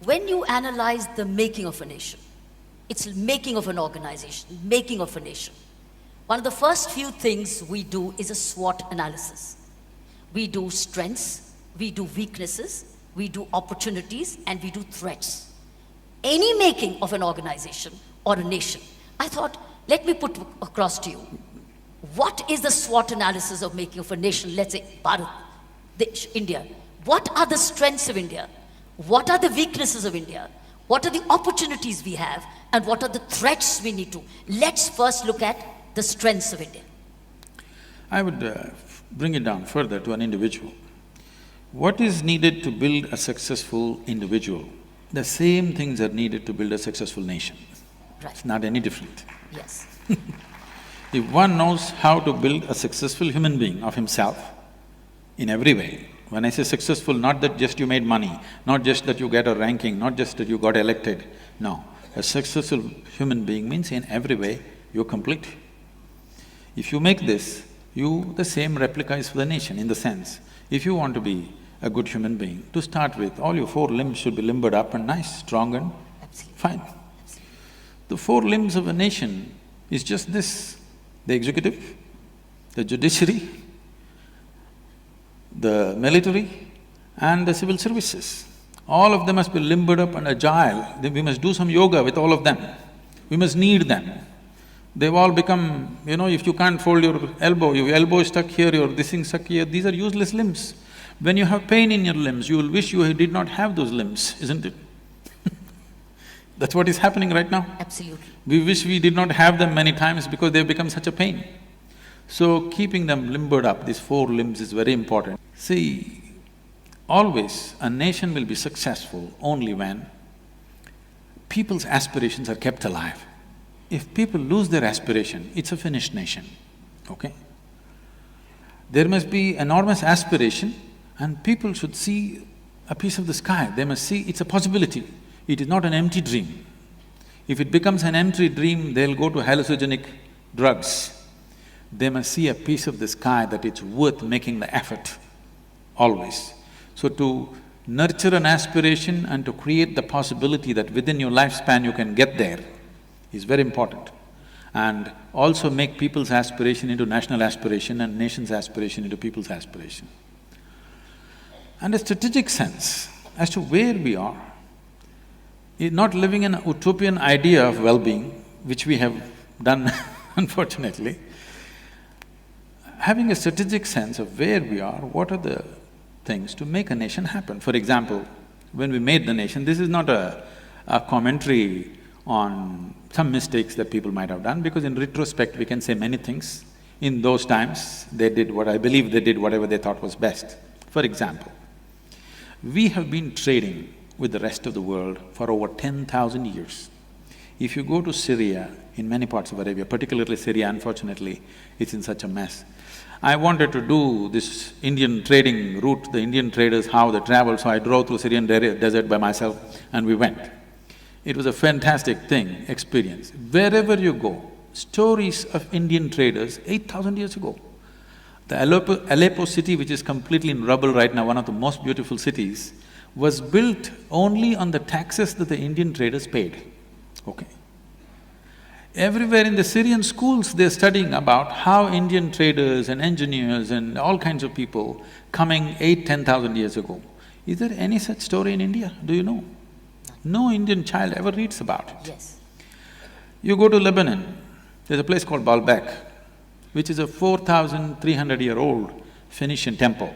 when you analyze the making of a nation, it's making of an organization, making of a nation. One of the first few things we do is a SWOT analysis. We do strengths, we do weaknesses, we do opportunities, and we do threats. Any making of an organization or a nation, I thought, let me put across to you, what is the SWOT analysis of making of a nation, let's say Bharat, India? What are the strengths of India? What are the weaknesses of India? What are the opportunities we have? And what are the threats we need to? Let's first look at the strengths of India. I would bring it down further to an individual. What is needed to build a successful individual? The same things are needed to build a successful nation. Right. It's not any different. Yes. If one knows how to build a successful human being of himself in every way, when I say successful, not that just you made money, not just that you get a ranking, not just that you got elected, no. A successful human being means in every way you're complete. If you make this, the same replica is for the nation in the sense, if you want to be a good human being, to start with, all your four limbs should be limbered up and nice, strong and fine. The four limbs of a nation is just this: the executive, the judiciary, the military and the civil services. All of them must be limbered up and agile. We must do some yoga with all of them. We must knead them. They've all become, if you can't fold your elbow is stuck here, your this thing stuck here, these are useless limbs. When you have pain in your limbs, you will wish you did not have those limbs, isn't it? That's what is happening right now. Absolutely. We wish we did not have them many times because they've become such a pain. So keeping them limbered up, these four limbs is very important. See, always a nation will be successful only when people's aspirations are kept alive. If people lose their aspiration, it's a finished nation, okay? There must be enormous aspiration and people should see a piece of the sky, they must see it's a possibility. It is not an empty dream. If it becomes an empty dream, they'll go to hallucinogenic drugs. They must see a piece of the sky that it's worth making the effort, always. So to nurture an aspiration and to create the possibility that within your lifespan you can get there is very important. And also make people's aspiration into national aspiration and nation's aspiration into people's aspiration. And a strategic sense as to where we are, not living an utopian idea of well-being, which we have done unfortunately, having a strategic sense of where we are, what are the things to make a nation happen. For example, when we made the nation, this is not a commentary on some mistakes that people might have done, because in retrospect we can say many things. In those times, they did what I believe they did whatever they thought was best. For example, we have been trading with the rest of the world for over 10,000 years. If you go to Syria, in many parts of Arabia, particularly Syria, unfortunately, it's in such a mess. I wanted to do this Indian trading route, the Indian traders, how they travel, so I drove through Syrian desert by myself and we went. It was a fantastic experience. Wherever you go, stories of Indian traders 8,000 years ago. The Aleppo city, which is completely in rubble right now, one of the most beautiful cities, was built only on the taxes that the Indian traders paid, okay? Everywhere in the Syrian schools, they're studying about how Indian traders and engineers and all kinds of people coming 8,000–10,000 years ago. Is there any such story in India? Do you know? No Indian child ever reads about it. Yes. You go to Lebanon, there's a place called Baalbek, which is a 4,300-year-old Phoenician temple.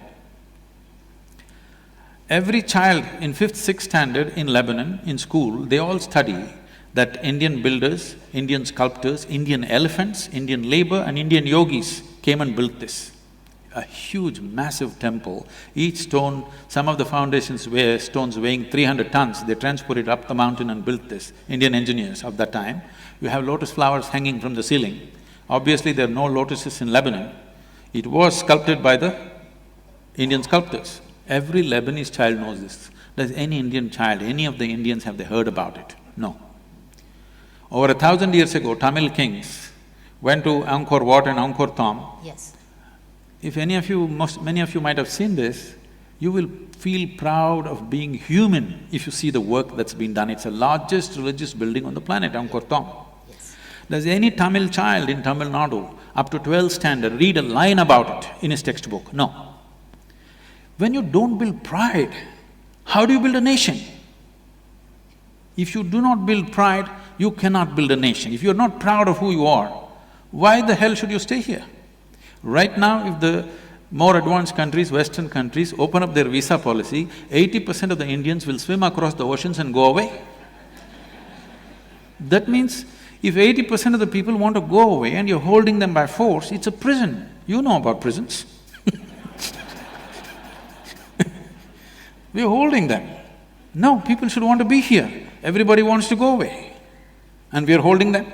Every child in fifth, sixth standard in Lebanon, in school, they all study that Indian builders, Indian sculptors, Indian elephants, Indian labor and Indian yogis came and built this. A huge, massive temple, each stone, some of the foundations were stones weighing 300 tons, they transported up the mountain and built this, Indian engineers of that time. You have lotus flowers hanging from the ceiling. Obviously, there are no lotuses in Lebanon. It was sculpted by the Indian sculptors. Every Lebanese child knows this. Does any Indian child, any of the Indians, have they heard about it? No. Over 1,000 years ago, Tamil kings went to Angkor Wat and Angkor Thom. Yes. If many of you might have seen this, You will feel proud of being human if you see the work that's been done. It's the largest religious building on the planet, Angkor. Yes. Does any Tamil child in Tamil Nadu up to 12th standard read a line about it in his textbook? No. When you don't build pride, how do you build a nation? If you do not build pride, you cannot build a nation. If you're not proud of who you are, why the hell should you stay here? Right now, if the more advanced countries, Western countries, open up their visa policy, 80% of the Indians will swim across the oceans and go away. That means, if 80% of the people want to go away and you're holding them by force, it's a prison. You know about prisons. We're holding them. No, people should want to be here. Everybody wants to go away. And we're holding them.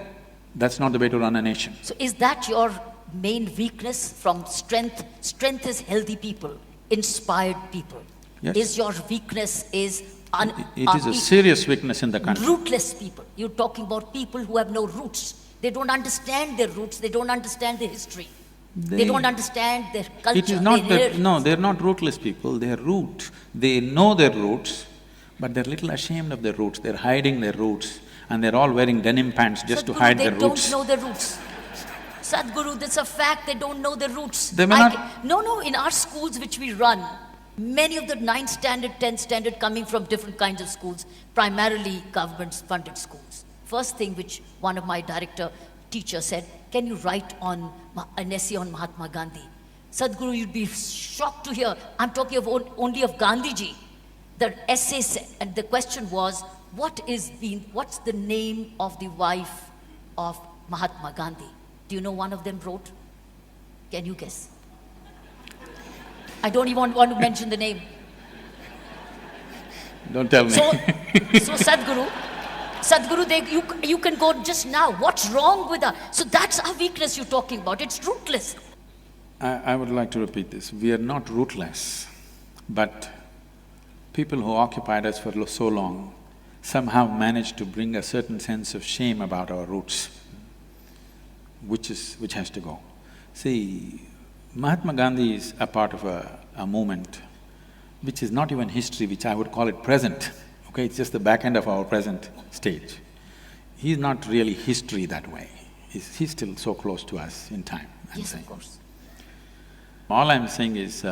That's not the way to run a nation. So is that your main weakness from strength? Strength is healthy people, inspired people. Yes. Is your weakness is It is a serious weakness in the country. rootless people. You're talking about people who have no roots. They don't understand their roots, they don't understand their history. They don't understand their culture. It is not their that… No, they're not rootless people, they're root. They know their roots, but they're little ashamed of their roots, they're hiding their roots, and they're all wearing denim pants just to Sadhguru, hide their roots. They don't know their roots. Sadhguru, that's a fact, they don't know their roots. They may not… No, in our schools which we run, many of the 9th standard, 10th standard coming from different kinds of schools, primarily government-funded schools. First thing which one of my director teachers said, can you write on an essay on Mahatma Gandhi? Sadhguru, you'd be shocked to hear, I'm talking of only of Gandhiji. The essay said, and the question was, what's the name of the wife of Mahatma Gandhi? Do you know one of them wrote? Can you guess? I don't even want to mention the name. Don't tell me. So Sadhguru, you can go just now. What's wrong with us? So that's our weakness you're talking about. It's rootless. I would like to repeat this. We are not rootless, but people who occupied us for so long somehow managed to bring a certain sense of shame about our roots, which has to go. See, Mahatma Gandhi is a part of a movement which is not even history, which I would call it present, okay? It's just the back end of our present stage. He's not really history that way. He's still so close to us in time, I'm Yes, saying. of course. All I'm saying is,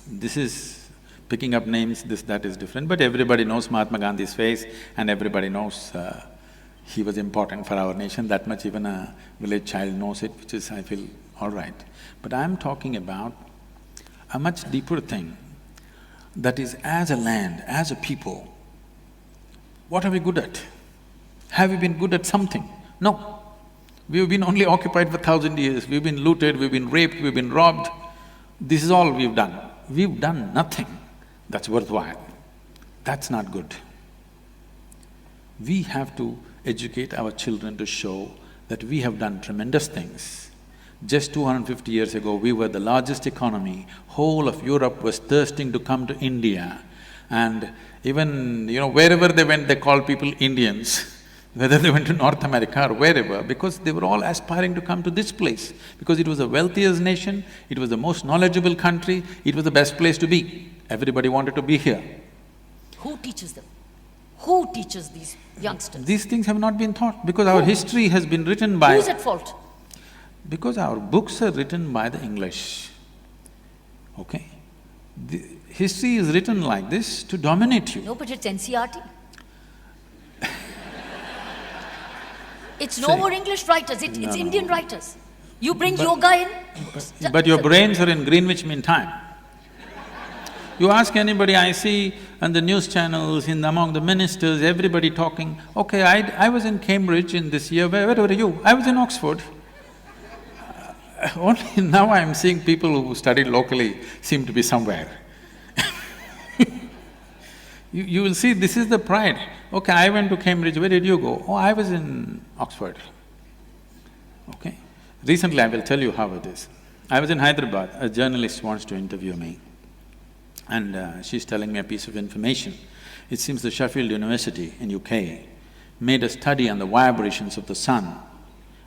this is… picking up names, this, that is different, but everybody knows Mahatma Gandhi's face and everybody knows he was important for our nation. That much even a village child knows it, which is, I feel, all right. But I'm talking about a much deeper thing, that is, as a land, as a people, what are we good at? Have we been good at something? No. We've been only occupied for 1,000 years, we've been looted, we've been raped, we've been robbed. This is all we've done. We've done nothing that's worthwhile. That's not good. We have to educate our children to show that we have done tremendous things. Just 250 years ago, we were the largest economy. Whole of Europe was thirsting to come to India. And even, wherever they went, they called people Indians, whether they went to North America or wherever, because they were all aspiring to come to this place. Because it was the wealthiest nation, it was the most knowledgeable country, it was the best place to be. Everybody wanted to be here. Who teaches them? Who teaches these youngsters? These things have not been taught because our history has been written by… Who's at fault? Because our books are written by the English, okay? The history is written like this to dominate you. No, but it's NCRT. It's no more English writers, it's Indian writers. You bring yoga in… But your brains are in Greenwich Mean Time. You ask anybody, I see on the news channels, among the ministers, everybody talking, okay, I was in Cambridge in this year, where were you? I was in Oxford. Only now I'm seeing people who studied locally seem to be somewhere. You will see this is the pride. Okay, I went to Cambridge, where did you go? Oh, I was in Oxford. Okay. Recently, I will tell you how it is. I was in Hyderabad, a journalist wants to interview me. And she's telling me a piece of information. It seems the Sheffield University in UK made a study on the vibrations of the sun,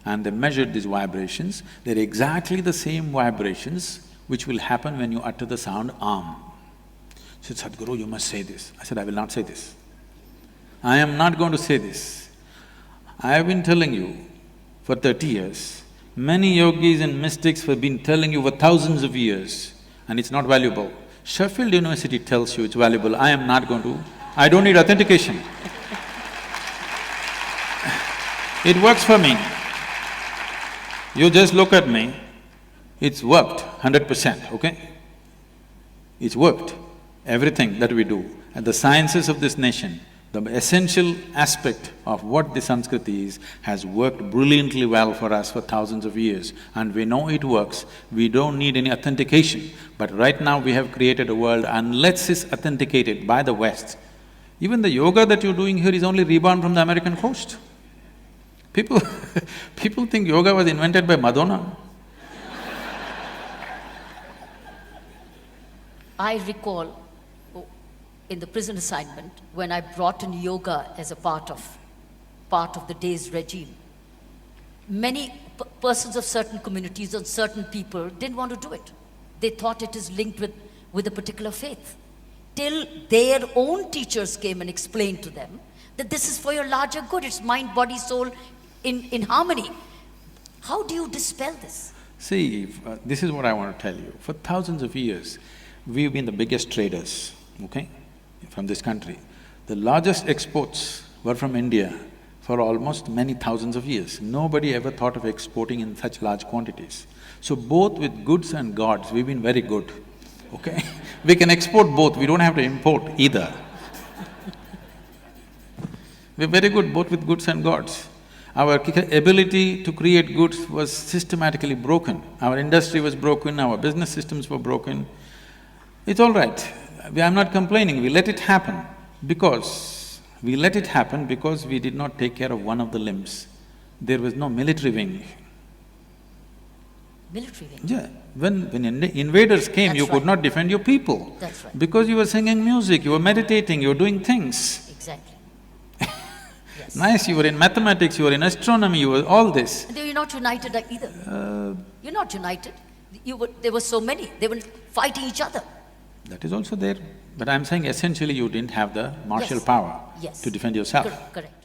and they measured these vibrations. They're exactly the same vibrations which will happen when you utter the sound Am. She said, Sadhguru, you must say this. I said, I will not say this. I am not going to say this. I have been telling you for 30 years. Many yogis and mystics have been telling you for thousands of years, and it's not valuable. Sheffield University tells you it's valuable, I am not going to… I don't need authentication. It works for me. You just look at me, it's worked 100%, okay? It's worked, everything that we do. And the sciences of this nation, the essential aspect of what the Sanskriti is, has worked brilliantly well for us for thousands of years, and we know it works. We don't need any authentication. But right now we have created a world, unless it's authenticated by the West. Even the yoga that you're doing here is only reborn from the American coast. People people think yoga was invented by Madonna. I recall in the prison assignment when I brought in yoga as a part of the day's regime. Many persons of certain communities and certain people didn't want to do it. They thought it is linked with a particular faith. Till their own teachers came and explained to them that this is for your larger good, it's mind, body, soul in harmony. How do you dispel this? See, this is what I want to tell you. For thousands of years, we've been the biggest traders, okay, from this country. The largest exports were from India for almost many thousands of years. Nobody ever thought of exporting in such large quantities. So both with goods and gods, we've been very good, okay? We can export both, we don't have to import either. We're very good both with goods and gods. Our ability to create goods was systematically broken. Our industry was broken, our business systems were broken. It's all right. I'm not complaining, we let it happen because… we did not take care of one of the limbs. There was no military wing. Military wing? Yeah. When invaders came, you could not defend your people. That's right. Because you were singing music, you were meditating, you were doing things. Exactly. Yes. Nice, you were in mathematics, you were in astronomy, you were all this. And you're not united either. You're not united. There were so many, they were fighting each other. That is also there. But I'm saying essentially you didn't have the martial Yes. power Yes. to defend yourself. Correct.